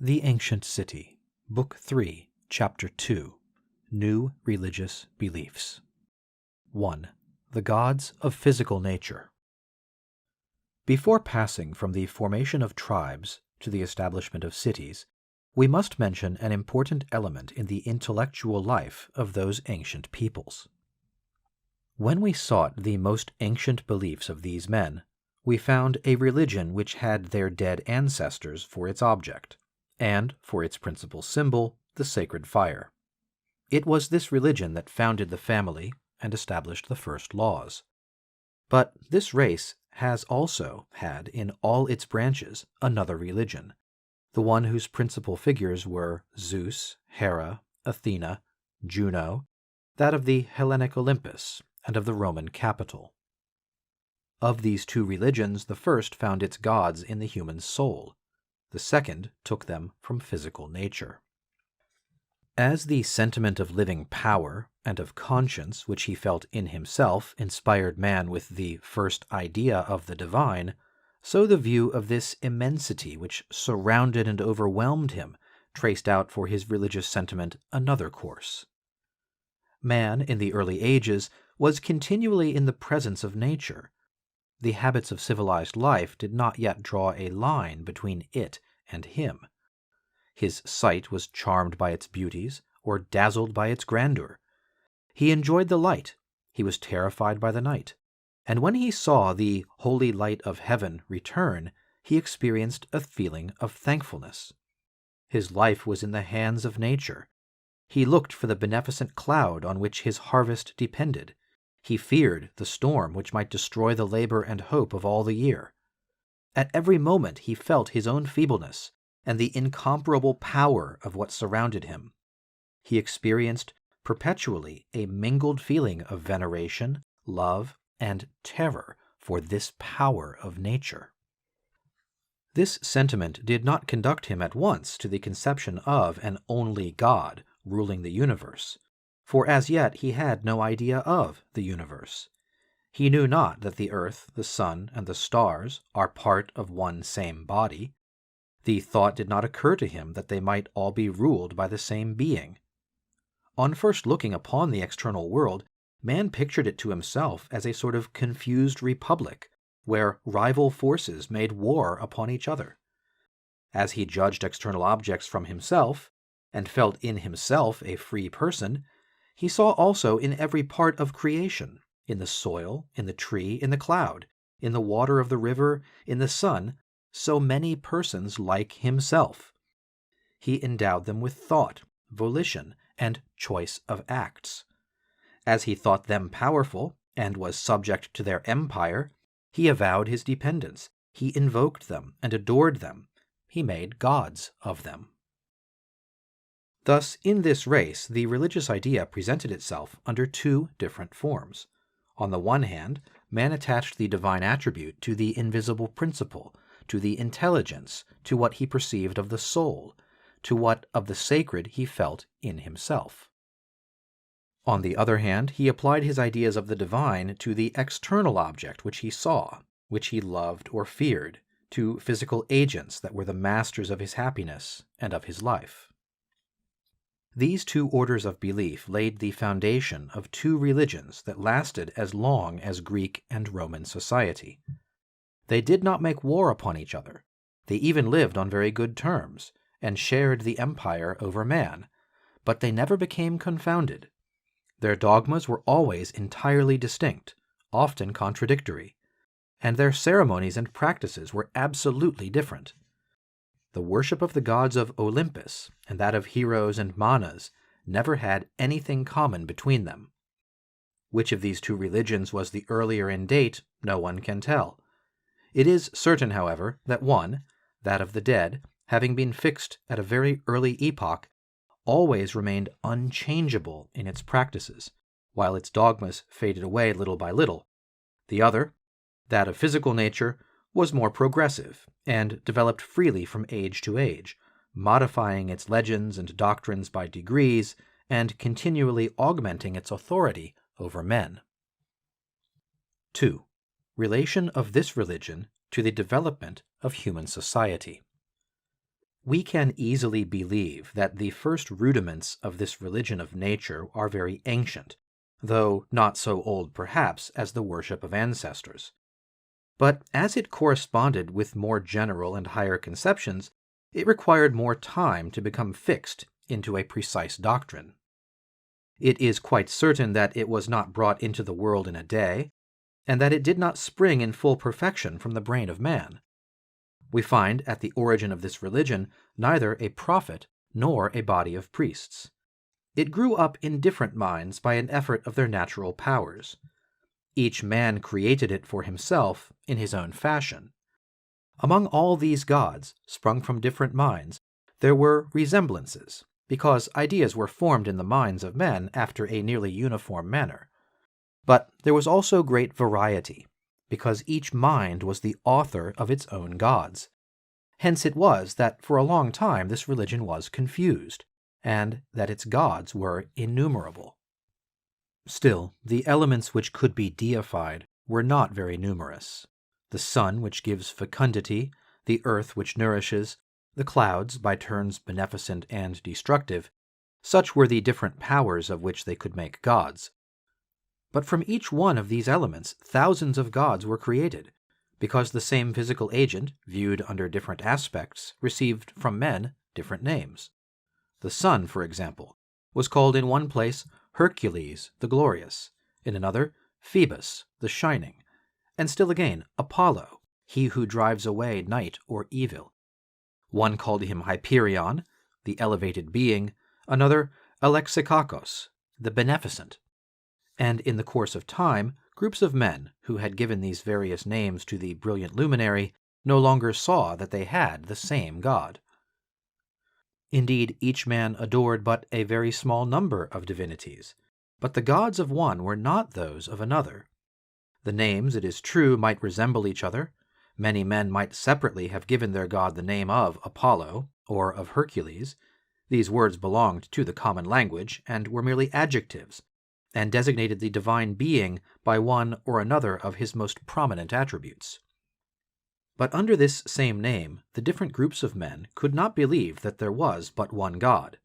The Ancient City, Book 3, Chapter 2, New Religious Beliefs. 1. The Gods of Physical Nature. Before passing from the formation of tribes to the establishment of cities, we must mention an important element in the intellectual life of those ancient peoples. When we sought the most ancient beliefs of these men, we found a religion which had their dead ancestors for its object, and for its principal symbol, the sacred fire. It was this religion that founded the family and established the first laws. But this race has also had in all its branches another religion, the one whose principal figures were Zeus, Hera, Athena, Juno, that of the Hellenic Olympus, and of the Roman Capitol. Of these two religions, the first found its gods in the human soul. The second took them from physical nature. As the sentiment of living power and of conscience which he felt in himself inspired man with the first idea of the divine, so the view of this immensity which surrounded and overwhelmed him traced out for his religious sentiment another course. Man, in the early ages, was continually in the presence of nature. The habits of civilized life did not yet draw a line between it and him. His sight was charmed by its beauties or dazzled by its grandeur. He enjoyed the light, he was terrified by the night, and when he saw the holy light of heaven return, he experienced a feeling of thankfulness. His life was in the hands of nature. He looked for the beneficent cloud on which his harvest depended. He feared the storm which might destroy the labor and hope of all the year. At every moment he felt his own feebleness and the incomparable power of what surrounded him. He experienced perpetually a mingled feeling of veneration, love, and terror for this power of nature. This sentiment did not conduct him at once to the conception of an only God ruling the universe, for as yet he had no idea of the universe. He knew not that the earth, the sun, and the stars are part of one same body. The thought did not occur to him that they might all be ruled by the same being. On first looking upon the external world, man pictured it to himself as a sort of confused republic, where rival forces made war upon each other. As he judged external objects from himself, and felt in himself a free person, he saw also in every part of creation, in the soil, in the tree, in the cloud, in the water of the river, in the sun, so many persons like himself. He endowed them with thought, volition, and choice of acts. As he thought them powerful, and was subject to their empire, he avowed his dependence, he invoked them and adored them, he made gods of them. Thus, in this race, the religious idea presented itself under two different forms. On the one hand, man attached the divine attribute to the invisible principle, to the intelligence, to what he perceived of the soul, to what of the sacred he felt in himself. On the other hand, he applied his ideas of the divine to the external object which he saw, which he loved or feared, to physical agents that were the masters of his happiness and of his life. These two orders of belief laid the foundation of two religions that lasted as long as Greek and Roman society. They did not make war upon each other. They even lived on very good terms, and shared the empire over man, but they never became confounded. Their dogmas were always entirely distinct, often contradictory, and their ceremonies and practices were absolutely different. The worship of the gods of Olympus and that of heroes and manas never had anything common between them. Which of these two religions was the earlier in date, no one can tell. It is certain, however, that one, that of the dead, having been fixed at a very early epoch, always remained unchangeable in its practices, while its dogmas faded away little by little. The other, that of physical nature, was more progressive, and developed freely from age to age, modifying its legends and doctrines by degrees, and continually augmenting its authority over men. 2. Relation of this religion to the development of human society. We can easily believe that the first rudiments of this religion of nature are very ancient, though not so old perhaps as the worship of ancestors. But as it corresponded with more general and higher conceptions, it required more time to become fixed into a precise doctrine. It is quite certain that it was not brought into the world in a day, and that it did not spring in full perfection from the brain of man. We find at the origin of this religion neither a prophet nor a body of priests. It grew up in different minds by an effort of their natural powers. Each man created it for himself in his own fashion. Among all these gods, sprung from different minds, there were resemblances, because ideas were formed in the minds of men after a nearly uniform manner. But there was also great variety, because each mind was the author of its own gods. Hence it was that for a long time this religion was confused, and that its gods were innumerable. Still, the elements which could be deified were not very numerous. The sun which gives fecundity, the earth which nourishes, the clouds, by turns beneficent and destructive, such were the different powers of which they could make gods. But from each one of these elements thousands of gods were created, because the same physical agent, viewed under different aspects, received from men different names. The sun, for example, was called in one place Hercules the Glorious, in another Phoebus the Shining, and still again Apollo, he who drives away night or evil. One called him Hyperion, the elevated being, another Alexikakos, the beneficent. And in the course of time, groups of men who had given these various names to the brilliant luminary no longer saw that they had the same god. Indeed, each man adored but a very small number of divinities, but the gods of one were not those of another. The names, it is true, might resemble each other. Many men might separately have given their god the name of Apollo or of Hercules. These words belonged to the common language and were merely adjectives, and designated the divine being by one or another of his most prominent attributes. But under this same name, the different groups of men could not believe that there was but one God.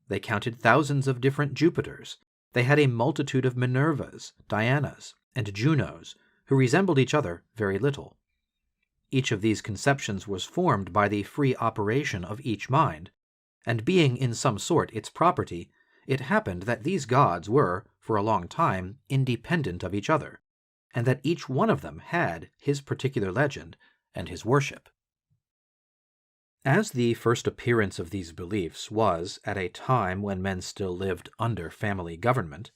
They counted thousands of different Jupiters. They had a multitude of Minervas, Dianas, and Junos, who resembled each other very little. Each of these conceptions was formed by the free operation of each mind, and being in some sort its property, it happened that these gods were, for a long time, independent of each other, and that each one of them had his particular legend and his worship. As the first appearance of these beliefs was at a time when men still lived under family government,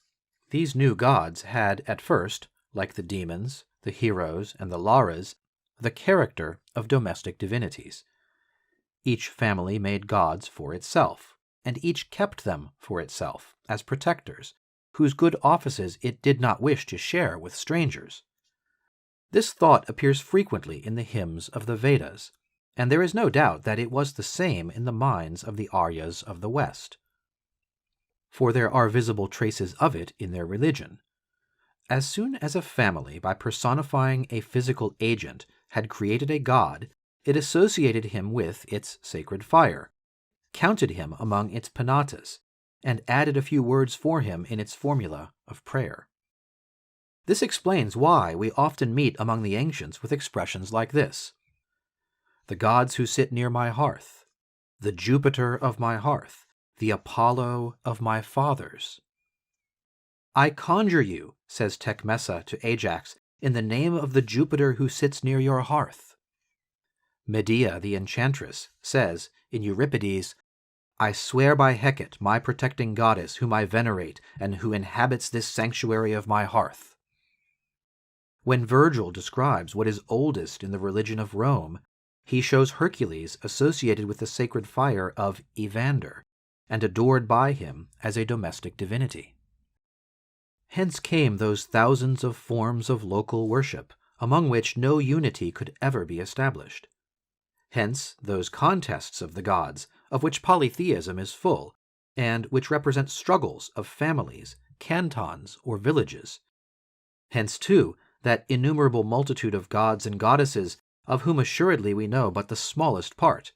these new gods had at first, like the demons, the heroes, and the Laras, the character of domestic divinities. Each family made gods for itself, and each kept them for itself as protectors, whose good offices it did not wish to share with strangers. This thought appears frequently in the hymns of the Vedas, and there is no doubt that it was the same in the minds of the Aryas of the West. For there are visible traces of it in their religion. As soon as a family, by personifying a physical agent, had created a god, it associated him with its sacred fire, counted him among its penatas, and added a few words for him in its formula of prayer. This explains why we often meet among the ancients with expressions like this: the gods who sit near my hearth, the Jupiter of my hearth, the Apollo of my fathers. I conjure you, says Tecmessa to Ajax, in the name of the Jupiter who sits near your hearth. Medea, the enchantress, says in Euripides, I swear by Hecate, my protecting goddess, whom I venerate, and who inhabits this sanctuary of my hearth. When Virgil describes what is oldest in the religion of Rome, he shows Hercules associated with the sacred fire of Evander, and adored by him as a domestic divinity. Hence came those thousands of forms of local worship, among which no unity could ever be established. Hence those contests of the gods, of which polytheism is full, and which represent struggles of families, cantons, or villages. Hence, too, that innumerable multitude of gods and goddesses, of whom assuredly we know but the smallest part,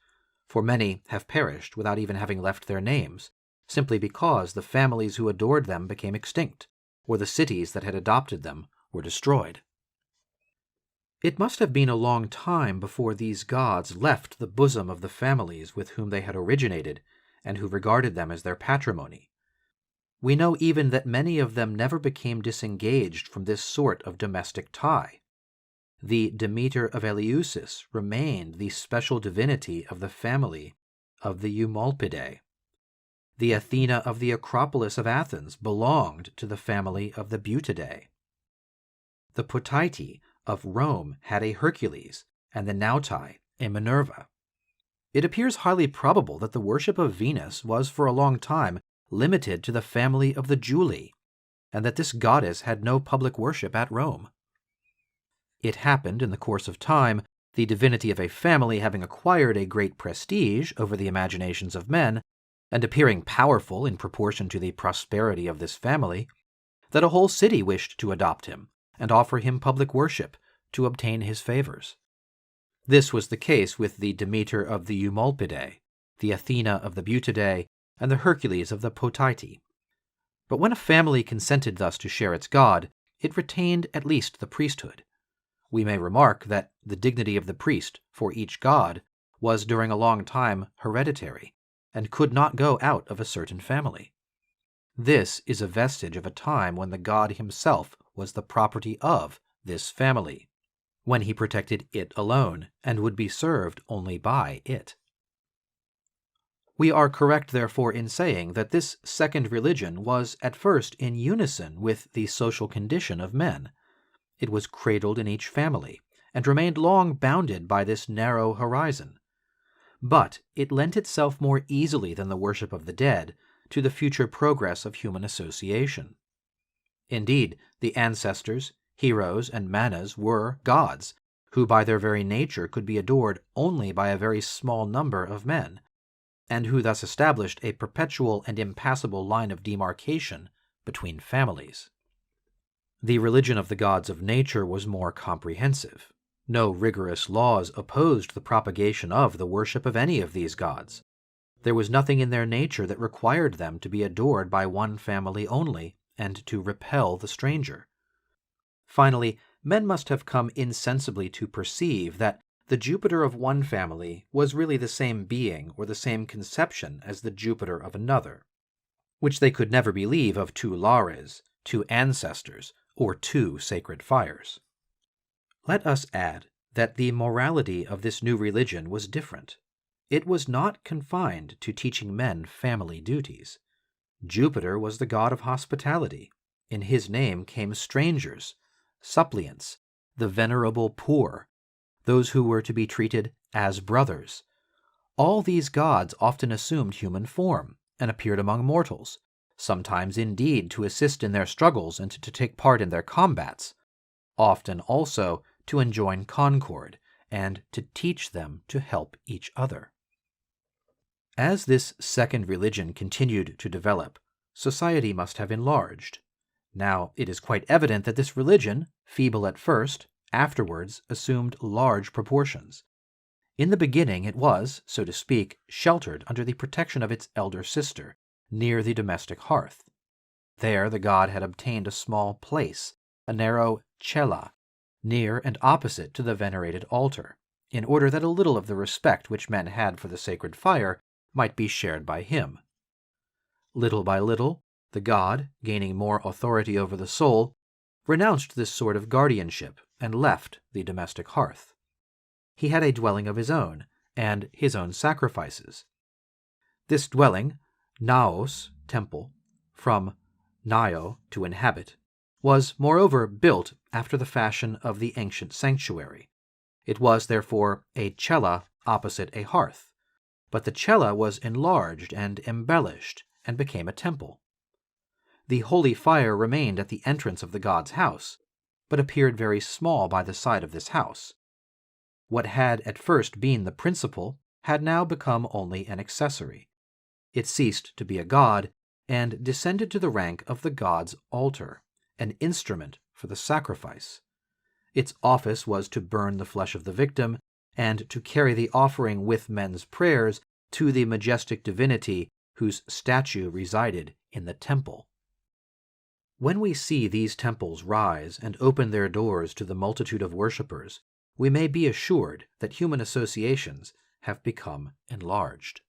for many have perished without even having left their names, simply because the families who adored them became extinct, or the cities that had adopted them were destroyed. It must have been a long time before these gods left the bosom of the families with whom they had originated and who regarded them as their patrimony. We know even that many of them never became disengaged from this sort of domestic tie. The Demeter of Eleusis remained the special divinity of the family of the Eumolpidae. The Athena of the Acropolis of Athens belonged to the family of the Butidae. The Potaiti of Rome had a Hercules, and the Nautai a Minerva. It appears highly probable that the worship of Venus was for a long time limited to the family of the Julii, and that this goddess had no public worship at Rome. It happened in the course of time, the divinity of a family having acquired a great prestige over the imaginations of men, and appearing powerful in proportion to the prosperity of this family, that a whole city wished to adopt him and offer him public worship to obtain his favors. This was the case with the Demeter of the Eumolpidae, the Athena of the Butidae, and the Hercules of the Potaiti. But when a family consented thus to share its god, it retained at least the priesthood. We may remark that the dignity of the priest for each god was during a long time hereditary, and could not go out of a certain family. This is a vestige of a time when the god himself was the property of this family, when he protected it alone, and would be served only by it. We are correct, therefore, in saying that this second religion was at first in unison with the social condition of men. It was cradled in each family, and remained long bounded by this narrow horizon. But it lent itself more easily than the worship of the dead to the future progress of human association. Indeed, the ancestors, heroes, and manas were gods, who by their very nature could be adored only by a very small number of men, and who thus established a perpetual and impassable line of demarcation between families. The religion of the gods of nature was more comprehensive. No rigorous laws opposed the propagation of the worship of any of these gods. There was nothing in their nature that required them to be adored by one family only, and to repel the stranger. Finally, men must have come insensibly to perceive that the Jupiter of one family was really the same being or the same conception as the Jupiter of another, which they could never believe of two Lares, two ancestors, or two sacred fires. Let us add that the morality of this new religion was different. It was not confined to teaching men family duties. Jupiter was the god of hospitality. In his name came strangers, suppliants, the venerable poor, those who were to be treated as brothers. All these gods often assumed human form and appeared among mortals, sometimes indeed to assist in their struggles and to take part in their combats, often also to enjoin concord and to teach them to help each other. As this second religion continued to develop, society must have enlarged. Now, it is quite evident that this religion, feeble at first, afterwards assumed large proportions. In the beginning it was, so to speak, sheltered under the protection of its elder sister, near the domestic hearth. There the god had obtained a small place, a narrow cella, near and opposite to the venerated altar, in order that a little of the respect which men had for the sacred fire might be shared by him. Little by little, the god, gaining more authority over the soul, renounced this sort of guardianship and left the domestic hearth. He had a dwelling of his own, and his own sacrifices. This dwelling, naos, temple, from nio, to inhabit, was moreover built after the fashion of the ancient sanctuary. It was, therefore, a cella opposite a hearth, but the cella was enlarged and embellished, and became a temple. The holy fire remained at the entrance of the god's house, but appeared very small by the side of this house. What had at first been the principal had now become only an accessory. It ceased to be a god, and descended to the rank of the god's altar, an instrument for the sacrifice. Its office was to burn the flesh of the victim and to carry the offering with men's prayers to the majestic divinity whose statue resided in the temple. When we see these temples rise and open their doors to the multitude of worshippers, we may be assured that human associations have become enlarged.